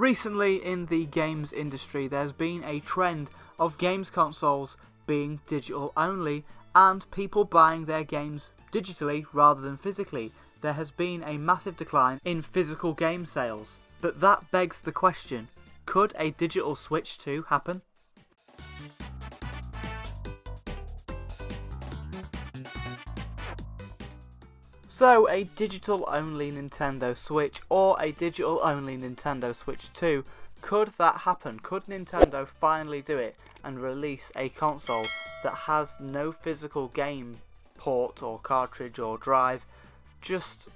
Recently in the games industry there's been a trend of games consoles being digital only and people buying their games digitally rather than physically. There has been a massive decline in physical game sales. But that begs the question, could a digital Switch 2 happen? So, a digital-only Nintendo Switch or a digital-only Nintendo Switch 2, could that happen? Could Nintendo finally do it and release a console that has no physical game port or cartridge or drive, just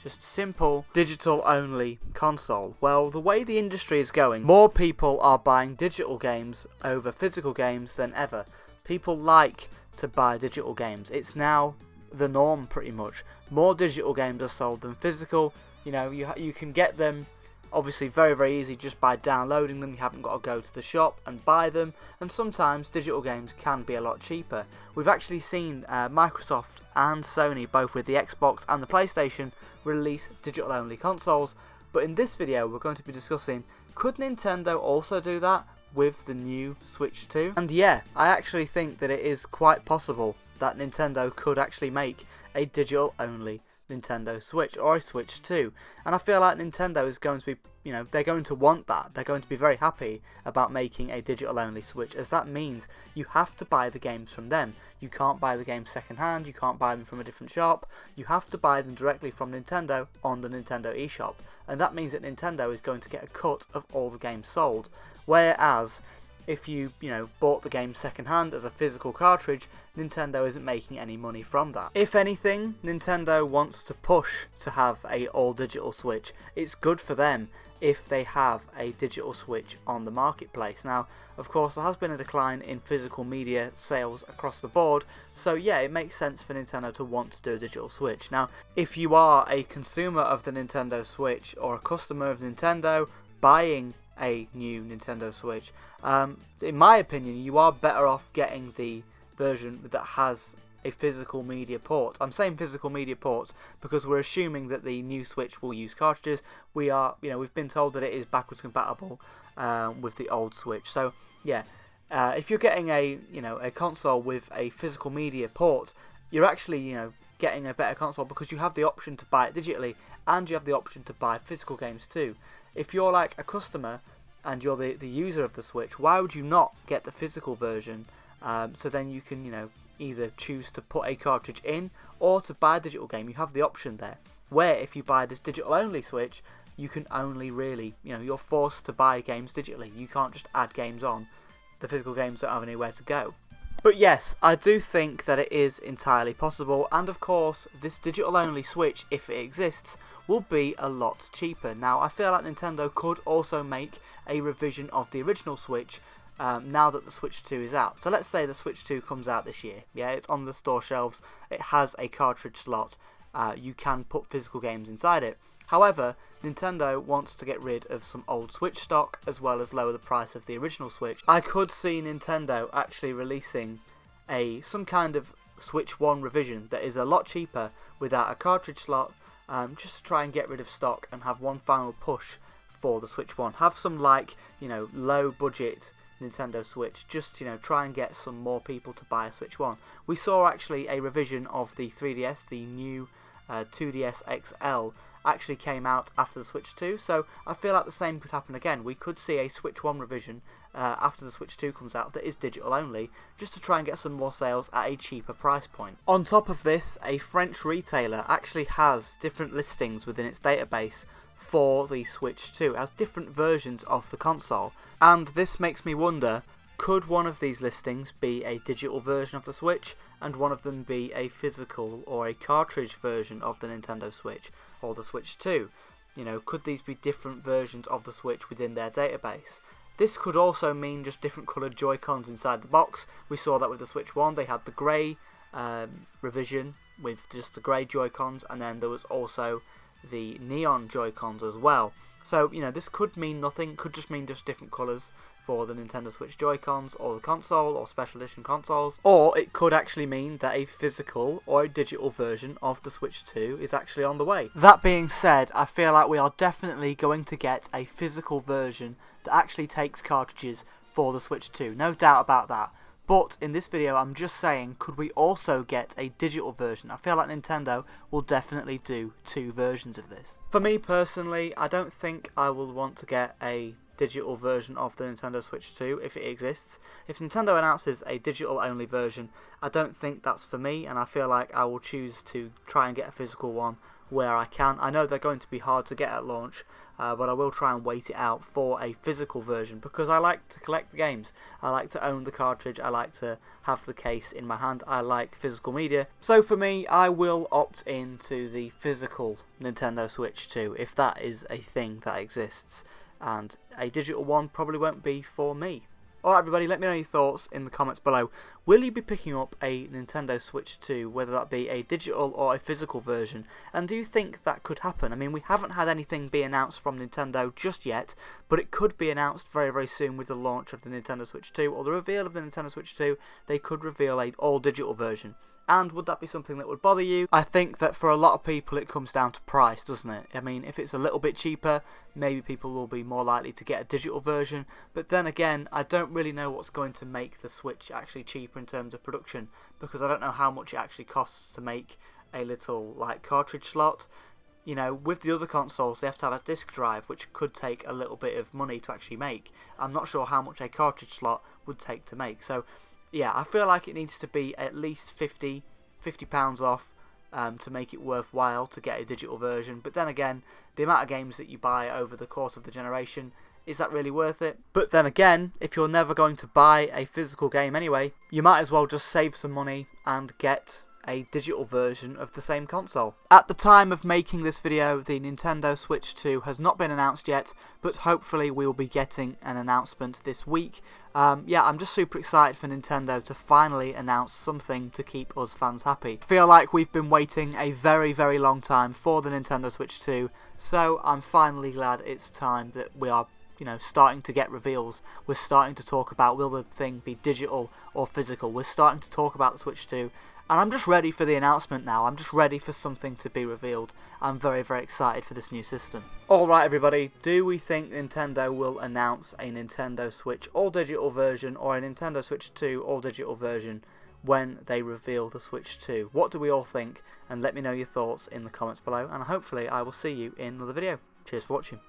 simple digital-only console? Well, the way the industry is going, more people are buying digital games over physical games than ever. People like to buy digital games. It's now the norm pretty much. More digital games are sold than physical. You know, you can get them obviously very easy just by downloading them. You haven't got to go to the shop and buy them, and sometimes digital games can be a lot cheaper. We've actually seen Microsoft and Sony, both with the Xbox and the PlayStation, release digital only consoles, but in this video we're going to be discussing, could Nintendo also do that with the new Switch 2? And yeah, I actually think that it is quite possible that Nintendo could actually make a digital only Nintendo Switch or a Switch 2, and I feel like Nintendo is going to be, they're going to want that. They're going to be very happy about making a digital only Switch, as that means you have to buy the games from them. You can't buy the games second hand, you can't buy them from a different shop, you have to buy them directly from Nintendo on the Nintendo eShop, and that means that Nintendo is going to get a cut of all the games sold, whereas if you bought the game second hand as a physical cartridge, Nintendo isn't making any money from that. If anything, Nintendo wants to push to have a all digital Switch. It's good for them if they have a digital Switch on the marketplace. Now, of course, there has been a decline in physical media sales across the board, so yeah, it makes sense for Nintendo to want to do a digital Switch. Now, if you are a consumer of the Nintendo Switch or a customer of Nintendo buying a new Nintendo Switch, in my opinion, you are better off getting the version that has a physical media port. I'm saying physical media ports because we're assuming that the new Switch will use cartridges. We've been told that it is backwards compatible with the old Switch. So yeah, if you're getting a console with a physical media port, you're actually getting a better console because you have the option to buy it digitally and you have the option to buy physical games too. If you're like a customer and you're the user of the Switch, why would you not get the physical version? So then you can either choose to put a cartridge in or to buy a digital game. You have the option there, where if you buy this digital only Switch, you can only really, you're forced to buy games digitally. You can't just add games on. The physical games don't have anywhere to go. But yes, I do think that it is entirely possible, and of course this digital only Switch, if it exists, will be a lot cheaper. Now, I feel like Nintendo could also make a revision of the original Switch now that the Switch 2 is out. So let's say the Switch 2 comes out this year. Yeah, it's on the store shelves, it has a cartridge slot, you can put physical games inside it. However, Nintendo wants to get rid of some old Switch stock as well as lower the price of the original Switch. I could see Nintendo actually releasing some kind of Switch 1 revision that is a lot cheaper without a cartridge slot, just to try and get rid of stock and have one final push for the Switch 1. Have some low budget Nintendo Switch, just try and get some more people to buy a Switch 1. We saw actually a revision of the 3DS, the new 2DS XL, actually came out after the Switch 2, so I feel like the same could happen again. We could see a Switch 1 revision after the Switch 2 comes out that is digital only, just to try and get some more sales at a cheaper price point. On top of this, a French retailer actually has different listings within its database for the Switch 2. It has different versions of the console, and this makes me wonder, could one of these listings be a digital version of the Switch and one of them be a physical or a cartridge version of the Nintendo Switch or the Switch 2? Could these be different versions of the Switch within their database? This could also mean just different coloured Joy-Cons inside the box. We saw that with the Switch 1, they had the grey revision with just the grey Joy-Cons, and then there was also the neon Joy-Cons as well. So, you know, this could mean nothing, could just mean just different colours for the Nintendo Switch Joy-Cons or the console or special edition consoles, or it could actually mean that a physical or a digital version of the Switch 2 is actually on the way. That being said, I feel like we are definitely going to get a physical version that actually takes cartridges for the Switch 2, no doubt about that. But in this video I'm just saying, could we also get a digital version? I feel like Nintendo will definitely do 2 versions of this. For me personally, I don't think I will want to get a digital version of the Nintendo Switch 2 if it exists. If Nintendo announces a digital only version, I don't think that's for me, and I feel like I will choose to try and get a physical one where I can. I know they're going to be hard to get at launch, but I will try and wait it out for a physical version because I like to collect the games. I like to own the cartridge, I like to have the case in my hand, I like physical media. So for me, I will opt into the physical Nintendo Switch 2 if that is a thing that exists, and a digital one probably won't be for me. Alright everybody, let me know your thoughts in the comments below. Will you be picking up a Nintendo Switch 2, whether that be a digital or a physical version? And do you think that could happen? I mean, we haven't had anything be announced from Nintendo just yet, but it could be announced very, very soon with the launch of the Nintendo Switch 2, or the reveal of the Nintendo Switch 2, they could reveal a all-digital version. And would that be something that would bother you? I think that for a lot of people it comes down to price, doesn't it? I mean, if it's a little bit cheaper, maybe people will be more likely to get a digital version. But then again, I don't really know what's going to make the Switch actually cheaper in terms of production, because I don't know how much it actually costs to make a little, like, cartridge slot. You know, with the other consoles, they have to have a disc drive, which could take a little bit of money to actually make. I'm not sure how much a cartridge slot would take to make. So yeah, I feel like it needs to be at least £50 off to make it worthwhile to get a digital version. But then again, the amount of games that you buy over the course of the generation, is that really worth it? But then again, if you're never going to buy a physical game anyway, you might as well just save some money and get a digital version of the same console. At the time of making this video, the Nintendo Switch 2 has not been announced yet, but hopefully we will be getting an announcement this week. Yeah, I'm just super excited for Nintendo to finally announce something to keep us fans happy. I feel like we've been waiting a very, very long time for the Nintendo Switch 2, so I'm finally glad it's time that we are, you know, starting to get reveals. We're starting to talk about, will the thing be digital or physical? We're starting to talk about the Switch 2. And I'm just ready for the announcement now. I'm just ready for something to be revealed. I'm very, very excited for this new system. Alright everybody, do we think Nintendo will announce a Nintendo Switch all-digital version or a Nintendo Switch 2 all-digital version when they reveal the Switch 2? What do we all think? And let me know your thoughts in the comments below. And hopefully I will see you in another video. Cheers for watching.